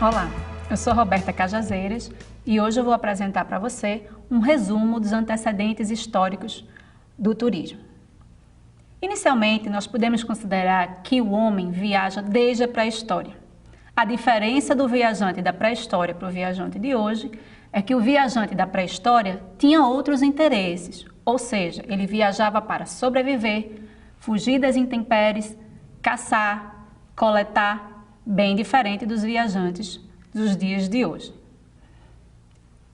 Olá, eu sou Roberta Cajazeiras e hoje eu vou apresentar para você um resumo dos antecedentes históricos do turismo. Inicialmente, nós podemos considerar que o homem viaja desde a pré-história. A diferença do viajante da pré-história para o viajante de hoje é que o viajante da pré-história tinha outros interesses, ou seja, ele viajava para sobreviver, fugir das intempéries, caçar, coletar, bem diferente dos viajantes dos dias de hoje.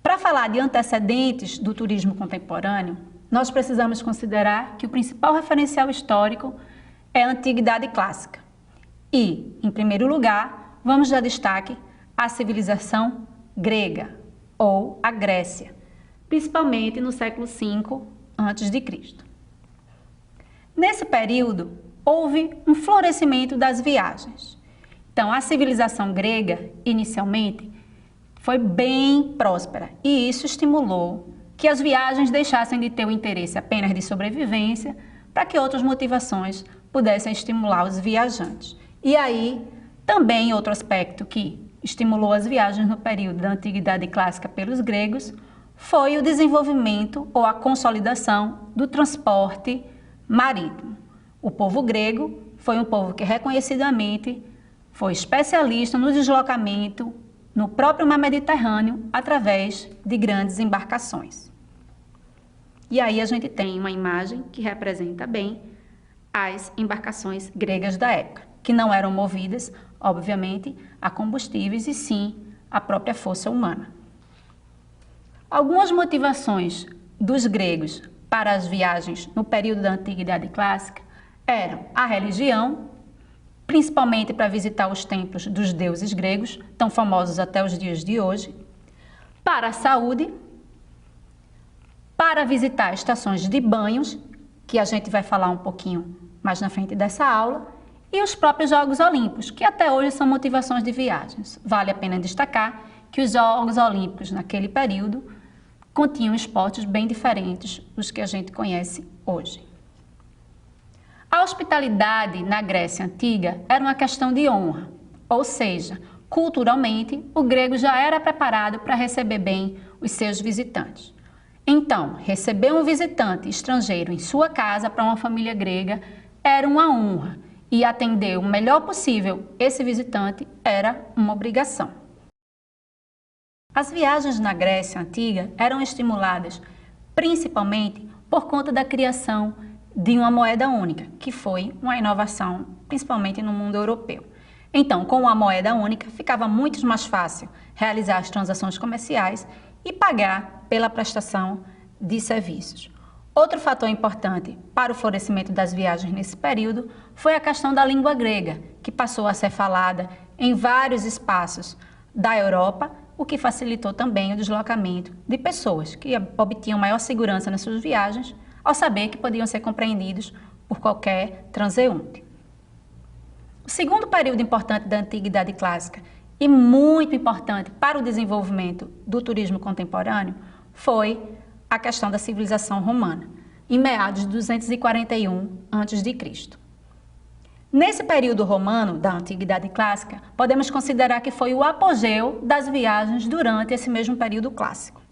Para falar de antecedentes do turismo contemporâneo, nós precisamos considerar que o principal referencial histórico é a Antiguidade Clássica. E, em primeiro lugar, vamos dar destaque à civilização grega, ou a Grécia, principalmente no século V a.C. Nesse período, houve um florescimento das viagens. Então, a civilização grega, inicialmente, foi bem próspera e isso estimulou que as viagens deixassem de ter o interesse apenas de sobrevivência para que outras motivações pudessem estimular os viajantes. E aí, também outro aspecto que estimulou as viagens no período da Antiguidade Clássica pelos gregos foi o desenvolvimento ou a consolidação do transporte marítimo. O povo grego foi um povo que reconhecidamente foi especialista no deslocamento no próprio mar Mediterrâneo através de grandes embarcações. E aí a gente tem uma imagem que representa bem as embarcações gregas da época, que não eram movidas, obviamente, a combustíveis e sim a própria força humana. Algumas motivações dos gregos para as viagens no período da Antiguidade Clássica eram a religião, principalmente para visitar os templos dos deuses gregos, tão famosos até os dias de hoje, para a saúde, para visitar estações de banhos, que a gente vai falar um pouquinho mais na frente dessa aula, e os próprios Jogos Olímpicos, que até hoje são motivações de viagens. Vale a pena destacar que os Jogos Olímpicos naquele período continham esportes bem diferentes dos que a gente conhece hoje. A hospitalidade na Grécia Antiga era uma questão de honra, ou seja, culturalmente, o grego já era preparado para receber bem os seus visitantes. Então, receber um visitante estrangeiro em sua casa para uma família grega era uma honra e atender o melhor possível esse visitante era uma obrigação. As viagens na Grécia Antiga eram estimuladas principalmente por conta da criação de uma moeda única, que foi uma inovação, principalmente no mundo europeu. Então, com a moeda única, ficava muito mais fácil realizar as transações comerciais e pagar pela prestação de serviços. Outro fator importante para o florescimento das viagens nesse período foi a questão da língua grega, que passou a ser falada em vários espaços da Europa, o que facilitou também o deslocamento de pessoas que obtinham maior segurança nas suas viagens, ao saber que podiam ser compreendidos por qualquer transeunte. O segundo período importante da Antiguidade Clássica e muito importante para o desenvolvimento do turismo contemporâneo foi a questão da civilização romana, em meados de 241 a.C. Nesse período romano da Antiguidade Clássica, podemos considerar que foi o apogeu das viagens durante esse mesmo período clássico.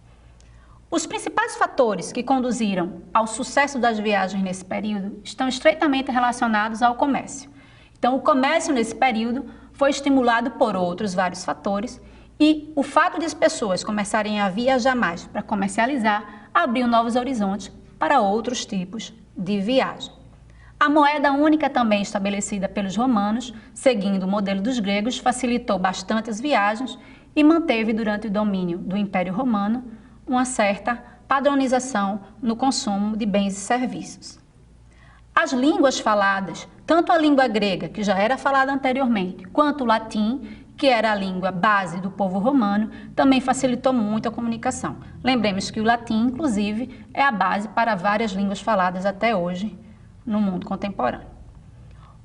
Os principais fatores que conduziram ao sucesso das viagens nesse período estão estreitamente relacionados ao comércio. Então, o comércio nesse período foi estimulado por outros vários fatores e o fato de as pessoas começarem a viajar mais para comercializar abriu novos horizontes para outros tipos de viagem. A moeda única também estabelecida pelos romanos, seguindo o modelo dos gregos, facilitou bastante as viagens e manteve durante o domínio do Império Romano uma certa padronização no consumo de bens e serviços. As línguas faladas, tanto a língua grega, que já era falada anteriormente, quanto o latim, que era a língua base do povo romano, também facilitou muito a comunicação. Lembremos que o latim, inclusive, é a base para várias línguas faladas até hoje no mundo contemporâneo.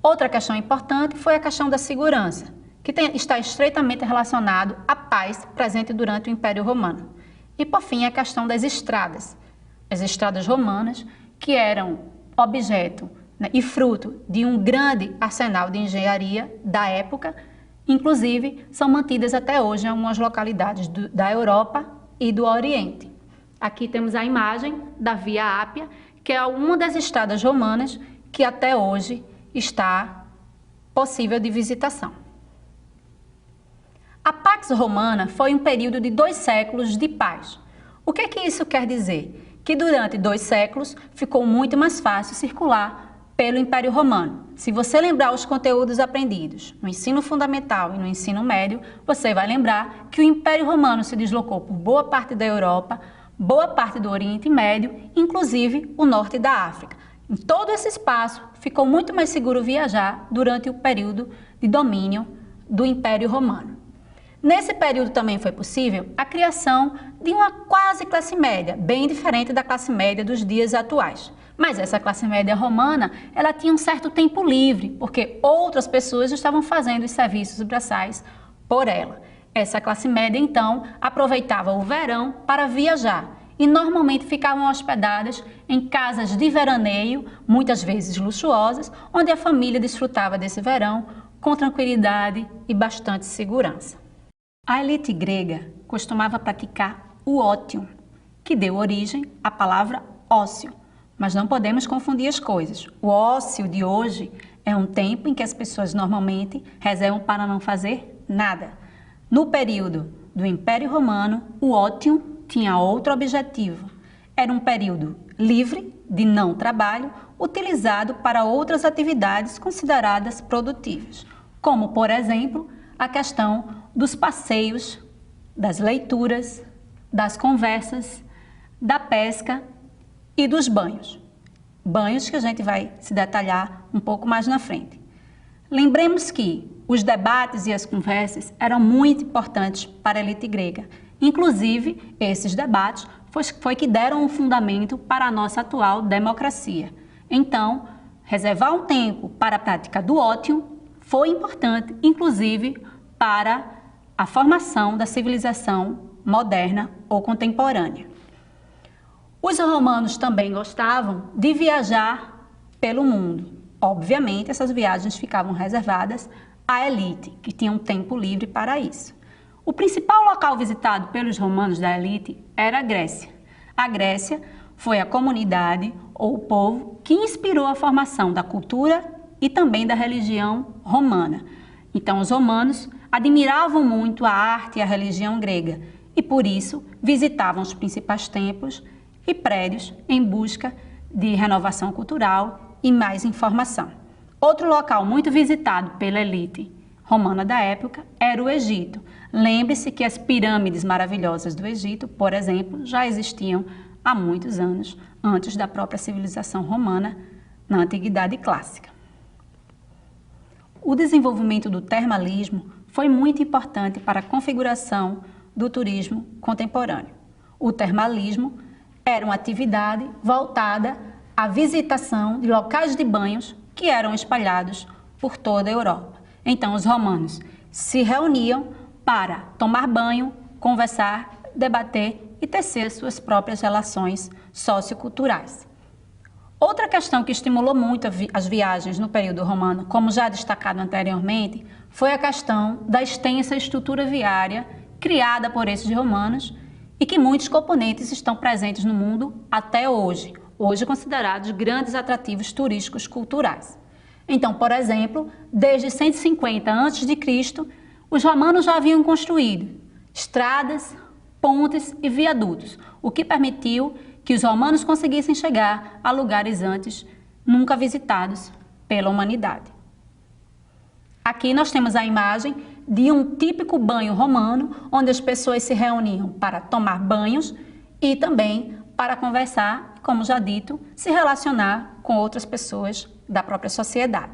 Outra questão importante foi a questão da segurança, que está estreitamente relacionado à paz presente durante o Império Romano. E, por fim, a questão das estradas. As estradas romanas, que eram objeto, né, e fruto de um grande arsenal de engenharia da época Inclusive, são mantidas até hoje em algumas localidades da Europa e do Oriente. Aqui temos a imagem da Via Ápia, que é uma das estradas romanas que até hoje está possível de visitação. A Pax Romana foi um período de 2 séculos de paz. O que é que isso quer dizer? Que durante 2 séculos ficou muito mais fácil circular pelo Império Romano. Se você lembrar os conteúdos aprendidos no ensino fundamental e no ensino médio, você vai lembrar que o Império Romano se deslocou por boa parte da Europa, boa parte do Oriente Médio, inclusive o norte da África. Em todo esse espaço, ficou muito mais seguro viajar durante o período de domínio do Império Romano. Nesse período também foi possível a criação de uma quase classe média, bem diferente da classe média dos dias atuais. Mas essa classe média romana, ela tinha um certo tempo livre, porque outras pessoas estavam fazendo os serviços braçais por ela. Essa classe média, então, aproveitava o verão para viajar e normalmente ficavam hospedadas em casas de veraneio, muitas vezes luxuosas, onde a família desfrutava desse verão com tranquilidade e bastante segurança. A elite grega costumava praticar o ótium, que deu origem à palavra ócio. Mas não podemos confundir as coisas. O ócio de hoje é um tempo em que as pessoas normalmente reservam para não fazer nada. No período do Império Romano, o ótium tinha outro objetivo. Era um período livre, de não trabalho, utilizado para outras atividades consideradas produtivas, como, por exemplo, a questão dos passeios, das leituras, das conversas, da pesca e dos banhos. Banhos que a gente vai se detalhar um pouco mais na frente. Lembremos que os debates e as conversas eram muito importantes para a elite grega. Inclusive, esses debates foi que deram um fundamento para a nossa atual democracia. Então, reservar um tempo para a prática do ótium foi importante, inclusive, para a formação da civilização moderna ou contemporânea. Os romanos também gostavam de viajar pelo mundo. Obviamente, essas viagens ficavam reservadas à elite, que tinha um tempo livre para isso. O principal local visitado pelos romanos da elite era a Grécia. A Grécia foi a comunidade ou o povo que inspirou a formação da cultura e também da religião romana. Então, os romanos admiravam muito a arte e a religião grega e, por isso, visitavam os principais templos e prédios em busca de renovação cultural e mais informação. Outro local muito visitado pela elite romana da época era o Egito. Lembre-se que as pirâmides maravilhosas do Egito, por exemplo, já existiam há muitos anos, antes da própria civilização romana, na Antiguidade Clássica. O desenvolvimento do termalismo foi muito importante para a configuração do turismo contemporâneo. O termalismo era uma atividade voltada à visitação de locais de banhos que eram espalhados por toda a Europa. Então, os romanos se reuniam para tomar banho, conversar, debater e tecer suas próprias relações socioculturais. Outra questão que estimulou muito as viagens no período romano, como já destacado anteriormente, foi a questão da extensa estrutura viária criada por esses romanos e que muitos componentes estão presentes no mundo até hoje, considerados grandes atrativos turísticos culturais. Então, por exemplo, desde 150 a.C., os romanos já haviam construído estradas, pontes e viadutos, o que permitiu que os romanos conseguissem chegar a lugares antes nunca visitados pela humanidade. Aqui nós temos a imagem de um típico banho romano, onde as pessoas se reuniam para tomar banhos e também para conversar, como já dito, se relacionar com outras pessoas da própria sociedade.